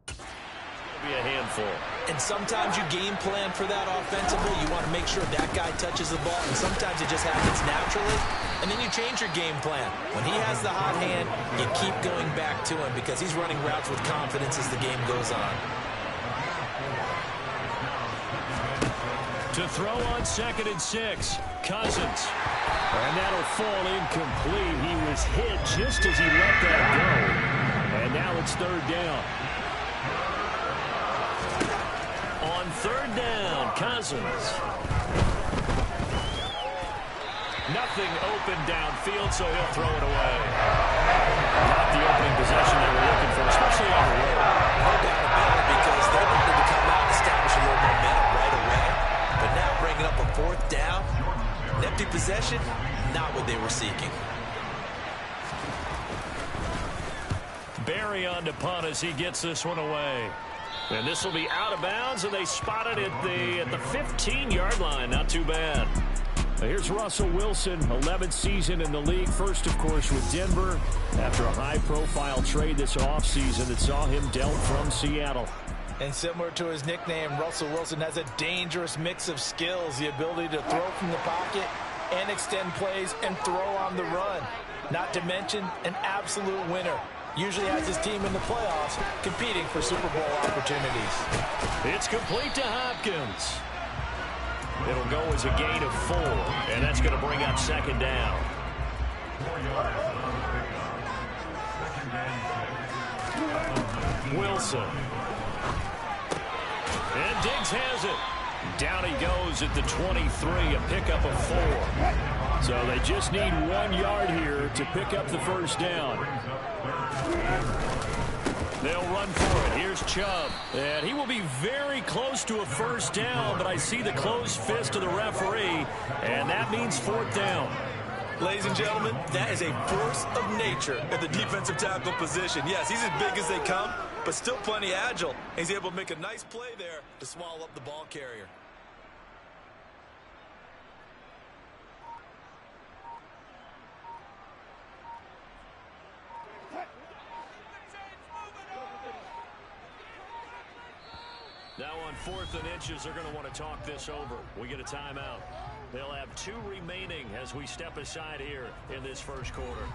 It'll be a handful. And sometimes you game plan for that offensively. You want to make sure that guy touches the ball. And sometimes it just happens naturally. And then you change your game plan. When he has the hot hand, you keep going back to him because he's running routes with confidence as the game goes on. To throw on 2nd and 6, Cousins. And that'll fall incomplete. He was hit just as he let that go. And now it's 3rd down. On 3rd down, Cousins. Nothing open downfield, so he'll throw it away. Not the opening possession they were looking for, especially on the road. No doubt about it, because they wanted to come out and establish a little momentum right away. But now bringing up a 4th down, an empty possession, not what they were seeking. Barry on to punt as he gets this one away. And this will be out of bounds, and they spot it at the 15-yard line. Not too bad. Here's Russell Wilson, 11th season in the league. First, of course, with Denver after a high-profile trade this offseason that saw him dealt from Seattle. And similar to his nickname, Russell Wilson has a dangerous mix of skills, the ability to throw from the pocket and extend plays and throw on the run. Not to mention an absolute winner. Usually has his team in the playoffs competing for Super Bowl opportunities. It's complete to Hopkins. It'll go as a gain of 4, and that's going to bring up 2nd down. Wilson. And Diggs has it. Down he goes at the 23, a pickup of 4. So they just need 1 yard here to pick up the first down. They'll run for it. Here's Chubb. And he will be very close to a first down, but I see the closed fist of the referee, and that means 4th down. Ladies and gentlemen, that is a force of nature at the defensive tackle position. Yes, he's as big as they come, but still plenty agile. He's able to make a nice play there to swallow up the ball carrier. Now on 4th and inches, they're going to want to talk this over. We get a timeout. They'll have 2 remaining as we step aside here in this first quarter.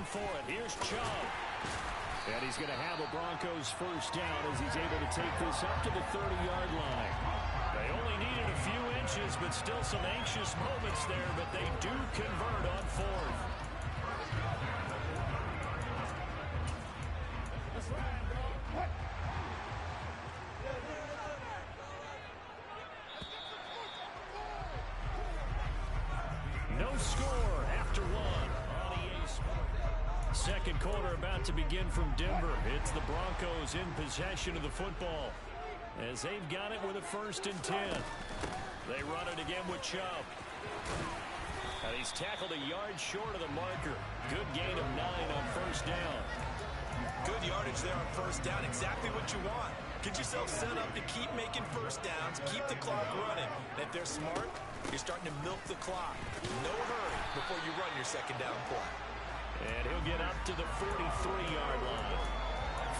For it. Here's Chubb. And he's going to have a Broncos first down as he's able to take this up to the 30-yard line. They only needed a few inches, but still some anxious moments there, but they do convert on 4th. No score after 1 on EA Sports. Second quarter about to begin from Denver. It's the Broncos in possession of the football as they've got it with a 1st and 10. They run it again with Chubb. And he's tackled a yard short of the marker. Good gain of 9 on first down. Good yardage there on first down. Exactly what you want. Get yourself set up to keep making first downs, keep the clock running. And if they're smart, you're starting to milk the clock. No hurry before you run your second down play. And he'll get up to the 43-yard line.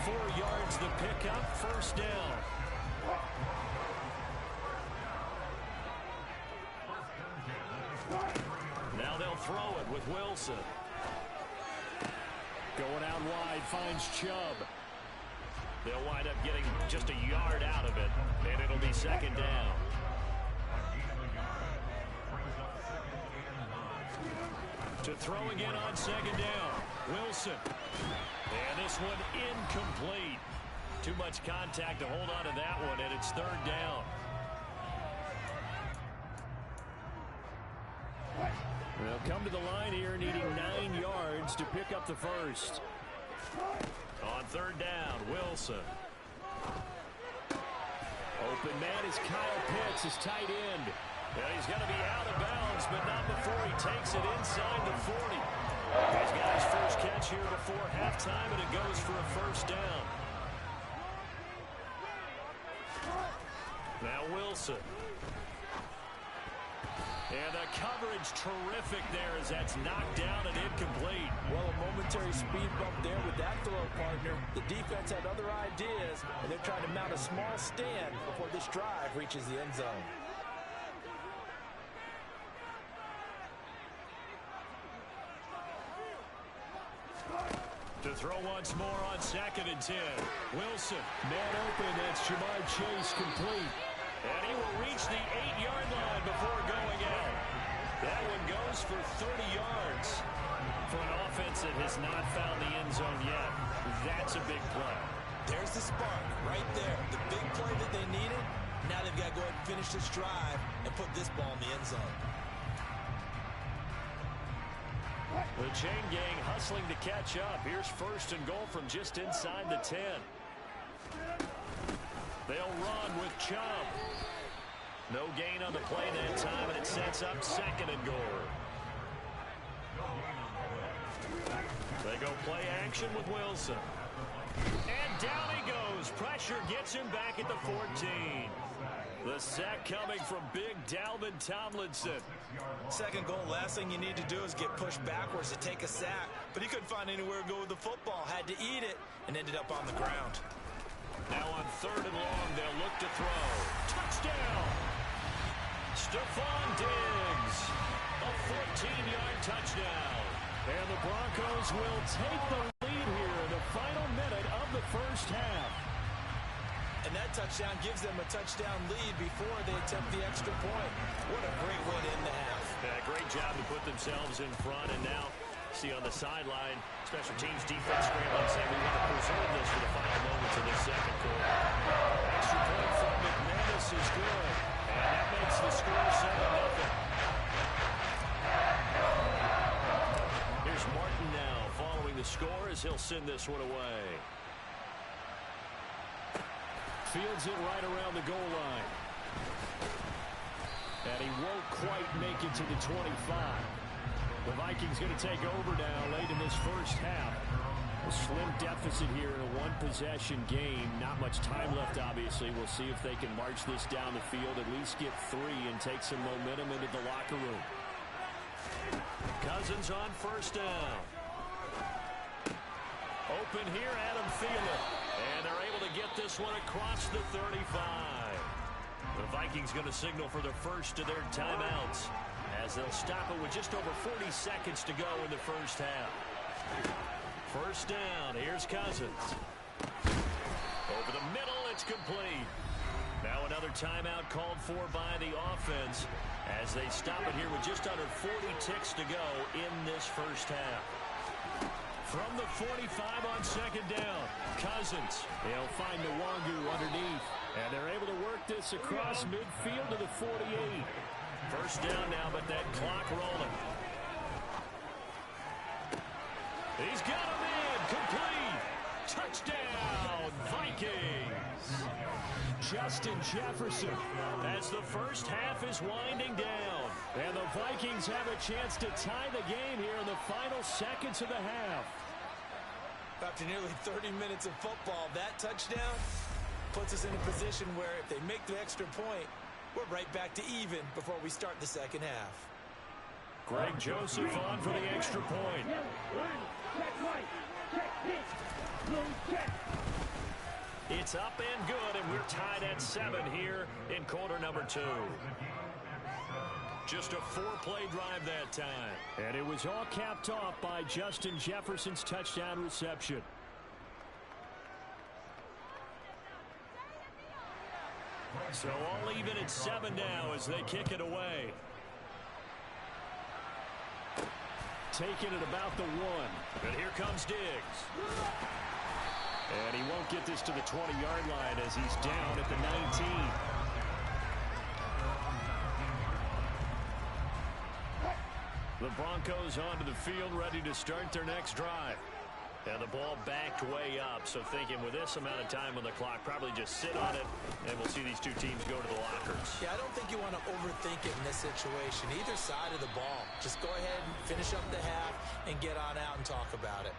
4 yards the pickup, first down. Now they'll throw it with Wilson. Going out wide, finds Chubb. They'll wind up getting just a yard out of it, and it'll be 2nd down. To throw again on second down. Wilson. And this one incomplete. Too much contact to hold on to that one, and it's third down. They'll come to the line here needing 9 yards to pick up the first. On third down, Wilson. Open man is Kyle Pitts, his tight end. Well, he's going to be out of bounds, but not before he takes it inside the 40. He's got his first catch here before halftime, and it goes for a first down. Now Wilson. And the coverage terrific there as that's knocked down and incomplete. Well, a momentary speed bump there with that throw, partner. The defense had other ideas, and they're trying to mount a small stand before this drive reaches the end zone. To throw once more on second and 10. Wilson. Man open. That's Jamar Chase complete. And he will reach the 8-yard line before going out. That one goes for 30 yards. For an offense that has not found the end zone yet, that's a big play. There's the spark right there. The big play that they needed. Now they've got to go ahead and finish this drive and put this ball in the end zone. The chain gang hustling to catch up. Here's first and goal from just inside the 10. They'll run with Chubb. No gain on the play that time, and it sets up second and goal. They go play action with Wilson. And down he goes. Pressure gets him back at the 14. The sack coming from big Dalvin Tomlinson. Second goal, last thing you need to do is get pushed backwards to take a sack. But he couldn't find anywhere to go with the football. Had to eat it and ended up on the ground. Now on third and long, they'll look to throw. Touchdown! Stephon Diggs. A 14-yard touchdown. And the Broncos will take the lead here in the final minute of the first half. And that touchdown gives them a touchdown lead before they attempt the extra point. What a great way to end the half. Yeah, great job to put themselves in front. And now, see on the sideline, special teams defense scrambling, saying we want to preserve this for the final moments of this second quarter. Extra point from McManus is good. And that makes the score 7-0. Here's Martin now following the score as he'll send this one away. Fields it right around the goal line. And he won't quite make it to the 25. The Vikings going to take over now late in this first half. A slim deficit here in a one-possession game. Not much time left, obviously. We'll see if they can march this down the field, at least get 3, and take some momentum into the locker room. Cousins on first down. Open here, Adam Thielen. And they're able to get this one across the 35. The Vikings going to signal for the first of their timeouts as they'll stop it with just over 40 seconds to go in the first half. First down, here's Cousins. Over the middle, it's complete. Now another timeout called for by the offense as they stop it here with just under 40 ticks to go in this first half. From the 45 on second down, Cousins. They'll find Nwangu underneath. And they're able to work this across midfield to the 48. First down now, but that clock rolling. He's got him in. Complete. Touchdown, Vikings. Justin Jefferson as the first half is winding down. And the Vikings have a chance to tie the game here in the final seconds of the half. After nearly 30 minutes of football, that touchdown puts us in a position where if they make the extra point, we're right back to even before we start the second half. Greg Joseph on for the extra point. It's up and good, and we're tied at 7 here in quarter number 2. Just a 4-play drive that time. And it was all capped off by Justin Jefferson's touchdown reception. So all even at 7 now as they kick it away. taken at about the 1. And here comes Diggs. And he won't get this to the 20-yard line as he's down at the 19. The Broncos onto the field, ready to start their next drive. And the ball backed way up, so thinking with this amount of time on the clock, probably just sit on it, and we'll see these two teams go to the lockers. Yeah, I don't think you want to overthink it in this situation. Either side of the ball. Just go ahead and finish up the half and get on out and talk about it.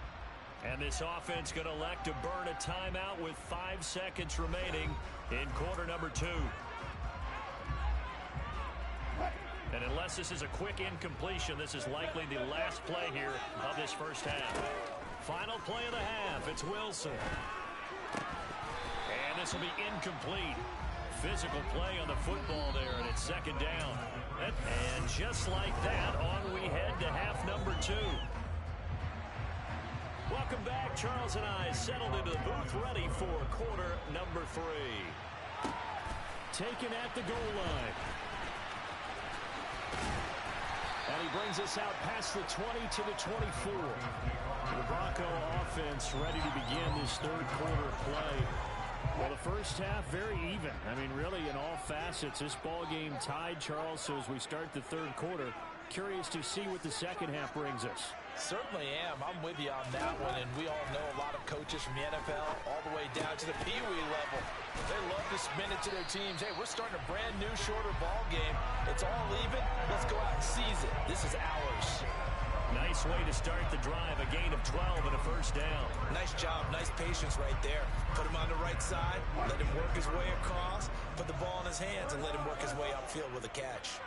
And this offense going to elect to burn a timeout with 5 seconds remaining in quarter number 2. And unless this is a quick incompletion, this is likely the last play here of this first half. Final play of the half, it's Wilson. And this will be incomplete. Physical play on the football there, and it's second down. And just like that, on we head to half number 2. Welcome back. Charles and I settled into the booth, ready for quarter number 3. Taken at the goal line. And he brings us out past the 20 to the 24. The Bronco offense ready to begin this third quarter play. Well, the first half very even. I mean, really in all facets, this ball game tied, Charles. So as we start the third quarter, curious to see what the second half brings us. Certainly am. I'm with you on that one, and we all know a lot of coaches from the NFL all the way down to the Pee Wee level. They love to spin it to their teams. Hey, we're starting a brand new, shorter ball game. It's all even. Let's go out and seize it. This is ours. Nice way to start the drive. A gain of 12 and a first down. Nice job. Nice patience right there. Put him on the right side. Let him work his way across. Put the ball in his hands and let him work his way upfield with a catch.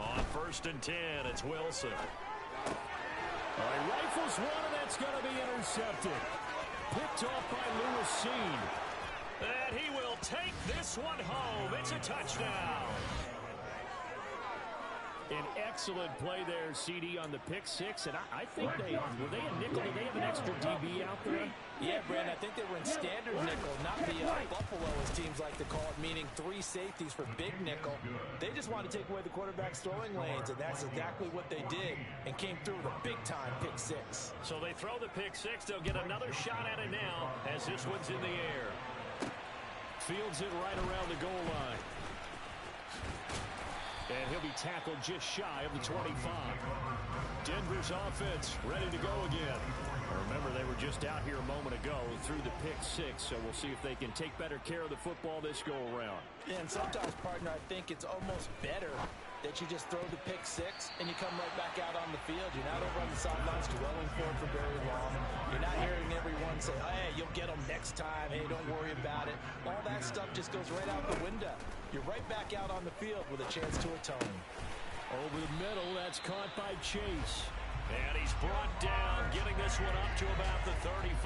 On 1st and 10, it's Wilson. All right, rifles one, and that's going to be intercepted. Picked off by Lewis Seen. And he will take this one home. It's a touchdown. An excellent play there, CD, on the pick 6. And I think were they in nickel? Did they have an extra DB out there? Yeah, Brandon, I think they were in standard nickel, not the Buffalo, as teams like to call it, meaning 3 safeties for big nickel. They just wanted to take away the quarterback's throwing lanes, and that's exactly what they did, and came through with a big-time pick 6. So they throw the pick 6. They'll get another shot at it now as this one's in the air. Fields it right around the goal line. And he'll be tackled just shy of the 25. Denver's offense ready to go again. Remember, they were just out here a moment ago through the pick 6, so we'll see if they can take better care of the football this go-around. Yeah, and sometimes, partner, I think it's almost better that you just throw the pick 6 and you come right back out on the field. You're not over on the sidelines dwelling for it for very long. You're not hearing everyone say, hey, you'll get them next time. Hey, don't worry about it. All that stuff just goes right out the window. You're right back out on the field with a chance to atone. Over the middle, that's caught by Chase. And he's brought down, getting this one up to about the 35.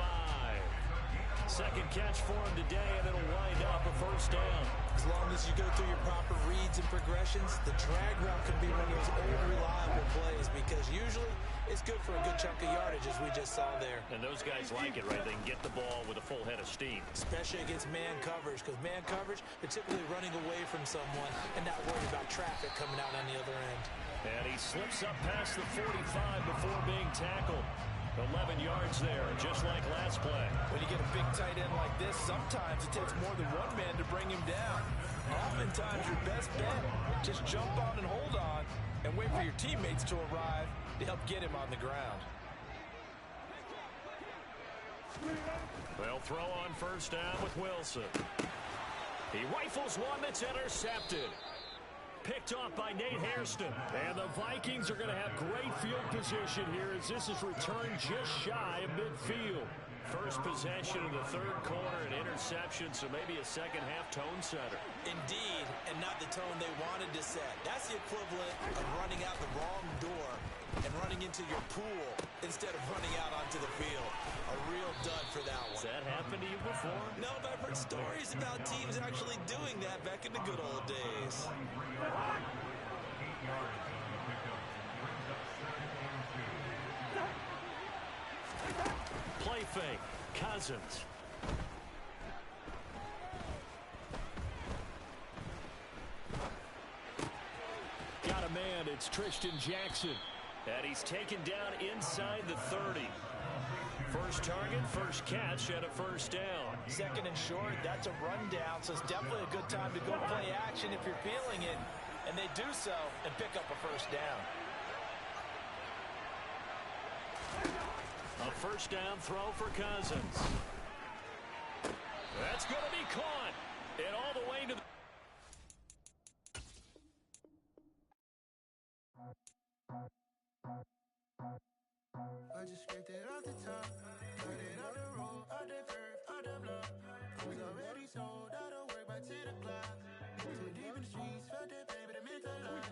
Second catch for him today, and it'll wind up a first down. As long as you go through your proper reads and progressions, the drag route can be one of those old reliable plays because usually it's good for a good chunk of yardage, as we just saw there. And those guys like it, right? They can get the ball with a full head of steam. Especially against man coverage, because man coverage, they're typically running away from someone and not worried about traffic coming out on the other end. And he slips up past the 45 before being tackled. 11 yards there, just like last play. When you get a big tight end like this, sometimes it takes more than one man to bring him down. Oftentimes, your best bet, just jump on and hold on and wait for your teammates to arrive to help get him on the ground. They'll throw on first down with Wilson. He rifles one that's intercepted. Picked off by Nate Hairston. And the Vikings are going to have great field position here as this is returned just shy of midfield. First possession of the third quarter, an interception, so maybe a second-half tone setter. Indeed, and not the tone they wanted to set. That's the equivalent of running out the wrong door and running into your pool instead of running out onto the field. A real dud for that one. Has that happened to you before? No, but I've heard stories about teams actually doing that back in the good old days. Play fake. Cousins. Got a man. It's Tristan Jackson. And he's taken down inside the 30. First target, first catch, and a first down. Second and short, that's a rundown, so it's definitely a good time to go play action if you're feeling it. And they do so and pick up a first down. A first down throw for Cousins. That's going to be caught. And all the way to the... I just scraped it off the top, got it off the road, out the curve, out the block. I was already sold, out of work by 10 o'clock. Too deep in the streets, felt that pain, but it meant a lot.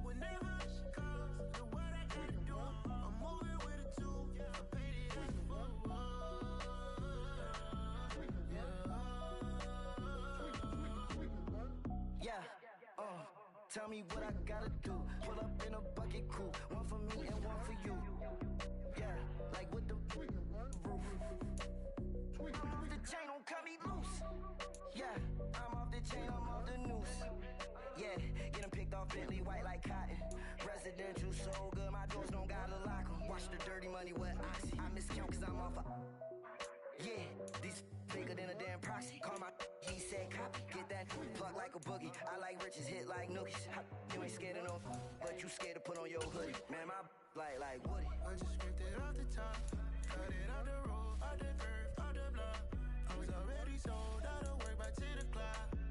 Whenever she calls, the what I gotta do, I'm moving with a two. I paid it as a fool. Yeah, tell me what I gotta do. Pull up in a bucket crew, one for me and one for you. Yeah, like with the roof. I'm off the chain, don't cut me loose. Yeah, I'm off the chain, I'm off the noose. Yeah, get them picked off Bentley, white like cotton. Residential so good, my doors don't gotta lock 'em. Watch the dirty money with oxy. I miscount cause I'm off yeah, these bigger than a damn proxy. Call my he said copy. Get that plug like a boogie. I like riches, hit like nookies. You ain't scared of no, but you scared to put on your hoodie. Man, my like Woody. I just scraped it off the top, cut it off the road, out the curve, out the block. I was already sold, out of work by 10 o'clock.